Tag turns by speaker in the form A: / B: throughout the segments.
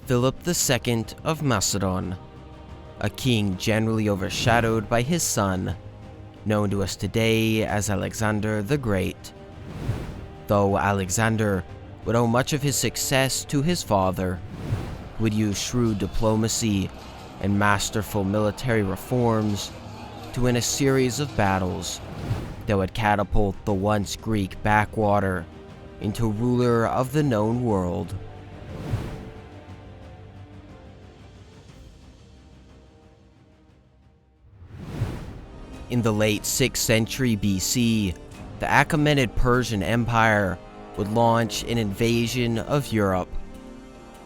A: Philip II of Macedon, a king generally overshadowed by his son, known to us today as Alexander the Great. Though Alexander would owe much of his success to his father, who would use shrewd diplomacy and masterful military reforms to win a series of battles that would catapult the once Greek backwater into ruler of the known world. In the late 6th century BC, the Achaemenid Persian Empire would launch an invasion of Europe.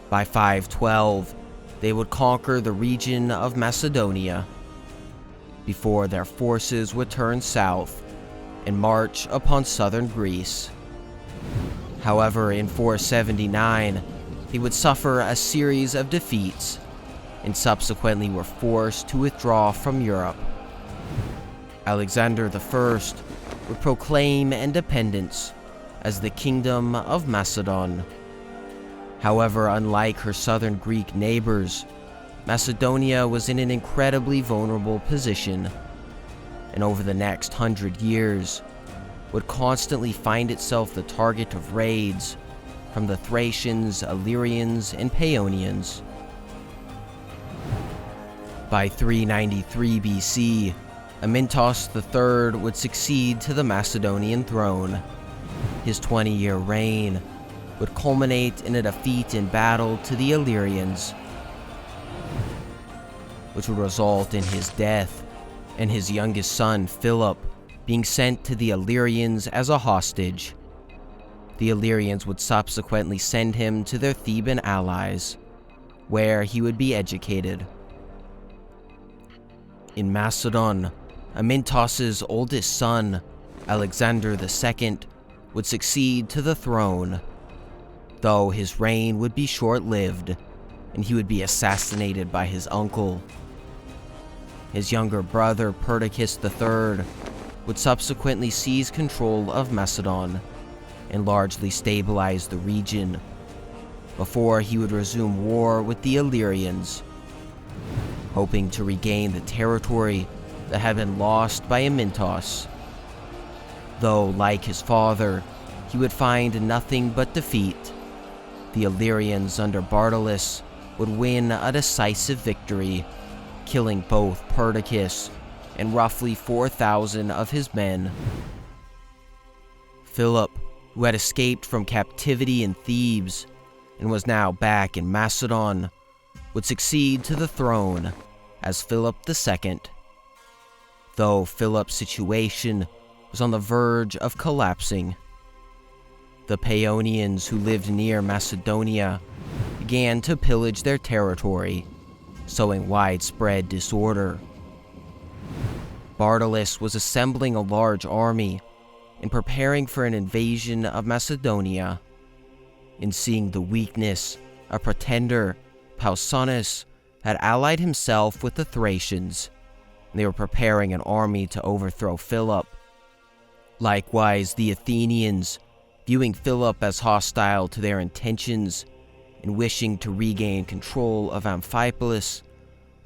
A: By 512, they would conquer the region of Macedonia, before their forces would turn south and march upon southern Greece. However, in 479, they would suffer a series of defeats and subsequently were forced to withdraw from Europe. Alexander I would proclaim independence as the Kingdom of Macedon. However, unlike her southern Greek neighbors, Macedonia was in an incredibly vulnerable position, and over the next 100 years, would constantly find itself the target of raids from the Thracians, Illyrians, and Paeonians. By 393 BC, Amyntas III would succeed to the Macedonian throne. His 20-year reign would culminate in a defeat in battle to the Illyrians, which would result in his death and his youngest son, Philip, being sent to the Illyrians as a hostage. The Illyrians would subsequently send him to their Theban allies, where he would be educated. In Macedon, Amyntas's oldest son, Alexander II, would succeed to the throne, though his reign would be short-lived, and he would be assassinated by his uncle. His younger brother, Perdiccas III, would subsequently seize control of Macedon and largely stabilize the region, before he would resume war with the Illyrians, hoping to regain the territory that had been lost by Amyntas. Though, like his father, he would find nothing but defeat, the Illyrians under Bartolus would win a decisive victory, killing both Perdiccas and roughly 4,000 of his men. Philip, who had escaped from captivity in Thebes and was now back in Macedon, would succeed to the throne as Philip II. Though Philip's situation was on the verge of collapsing, the Paeonians who lived near Macedonia began to pillage their territory, sowing widespread disorder. Bartolus was assembling a large army and preparing for an invasion of Macedonia. In seeing the weakness, a pretender, Pausanias, had allied himself with the Thracians. They were preparing an army to overthrow Philip. Likewise, the Athenians, viewing Philip as hostile to their intentions and wishing to regain control of Amphipolis,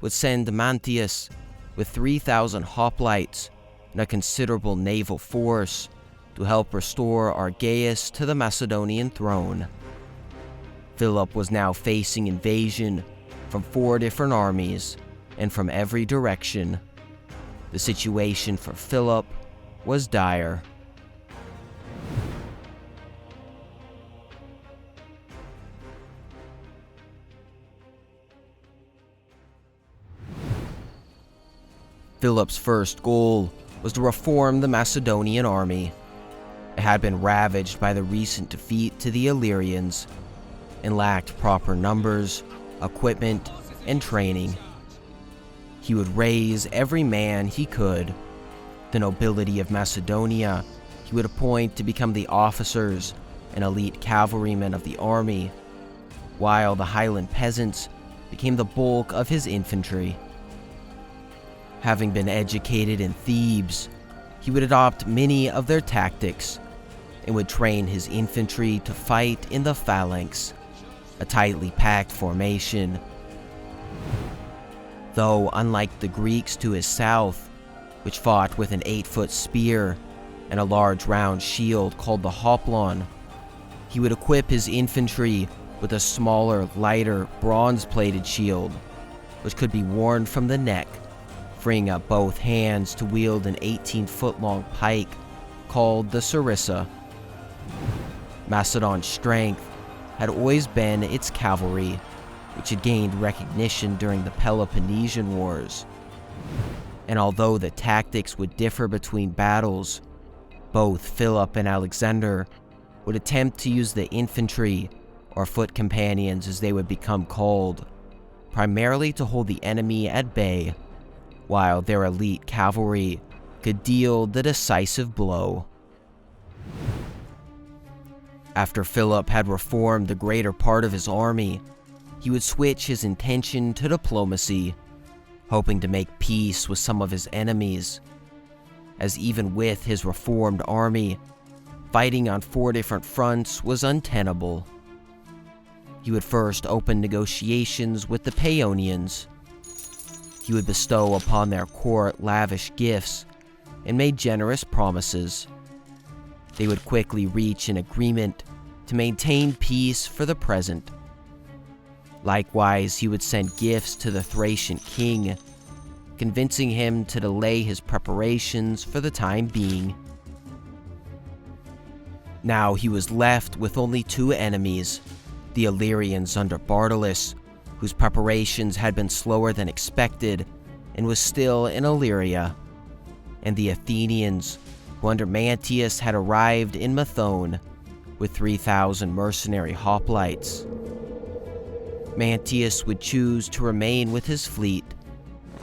A: would send Mantius with 3,000 hoplites and a considerable naval force to help restore Argaeus to the Macedonian throne. Philip was now facing invasion from 4 different armies and from every direction. The situation for Philip was dire. Philip's first goal was to reform the Macedonian army. It had been ravaged by the recent defeat to the Illyrians and lacked proper numbers, equipment, and training. He would raise every man he could. The nobility of Macedonia he would appoint to become the officers and elite cavalrymen of the army, while the highland peasants became the bulk of his infantry. Having been educated in Thebes, he would adopt many of their tactics and would train his infantry to fight in the phalanx, a tightly packed formation. Though, unlike the Greeks to his south, which fought with an 8-foot spear and a large round shield called the hoplon, he would equip his infantry with a smaller, lighter, bronze-plated shield, which could be worn from the neck, freeing up both hands to wield an 18-foot-long pike called the sarissa. Macedon's strength had always been its cavalry, which had gained recognition during the Peloponnesian Wars. And although the tactics would differ between battles, both Philip and Alexander would attempt to use the infantry, or foot companions as they would become called, primarily to hold the enemy at bay, while their elite cavalry could deal the decisive blow. After Philip had reformed the greater part of his army, he would switch his intention to diplomacy, hoping to make peace with some of his enemies, as even with his reformed army, fighting on 4 different fronts was untenable. He would first open negotiations with the Paeonians. He would bestow upon their court lavish gifts and made generous promises. They would quickly reach an agreement to maintain peace for the present. Likewise, he would send gifts to the Thracian king, convincing him to delay his preparations for the time being. Now he was left with only 2 enemies, the Illyrians under Bartolus, whose preparations had been slower than expected and was still in Illyria, and the Athenians, who under Mantius had arrived in Methone with 3,000 mercenary hoplites. Mantius would choose to remain with his fleet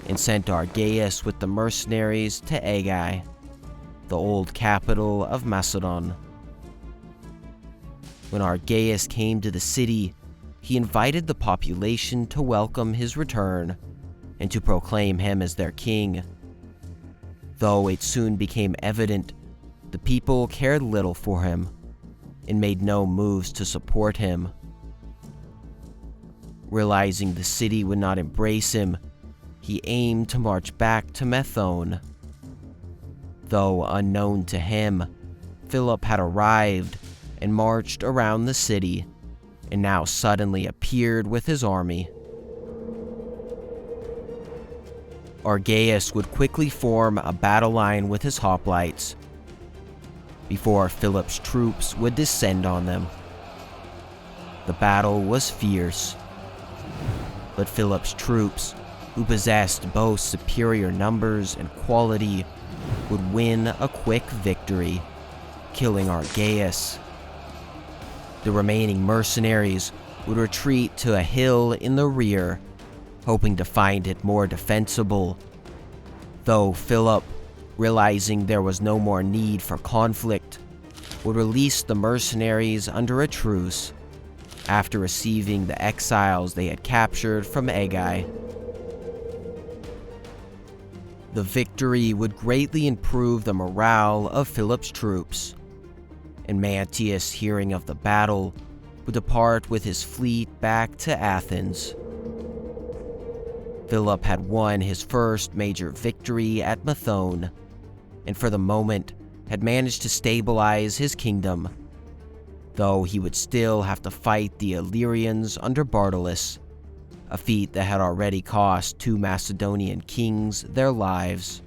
A: and sent Argaeus with the mercenaries to Aigai, the old capital of Macedon. When Argaeus came to the city, he invited the population to welcome his return and to proclaim him as their king. Though it soon became evident the people cared little for him and made no moves to support him. Realizing the city would not embrace him, he aimed to march back to Methone. Though unknown to him, Philip had arrived and marched around the city, and now suddenly appeared with his army. Argaeus would quickly form a battle line with his hoplites before Philip's troops would descend on them. The battle was fierce, but Philip's troops, who possessed both superior numbers and quality, would win a quick victory, killing Argaeus. The remaining mercenaries would retreat to a hill in the rear, hoping to find it more defensible. Though Philip, realizing there was no more need for conflict, would release the mercenaries under a truce after receiving the exiles they had captured from Aigai. The victory would greatly improve the morale of Philip's troops, and Mantius, hearing of the battle, would depart with his fleet back to Athens. Philip had won his first major victory at Methone, and for the moment had managed to stabilize his kingdom, though he would still have to fight the Illyrians under Bartolus, a feat that had already cost 2 Macedonian kings their lives.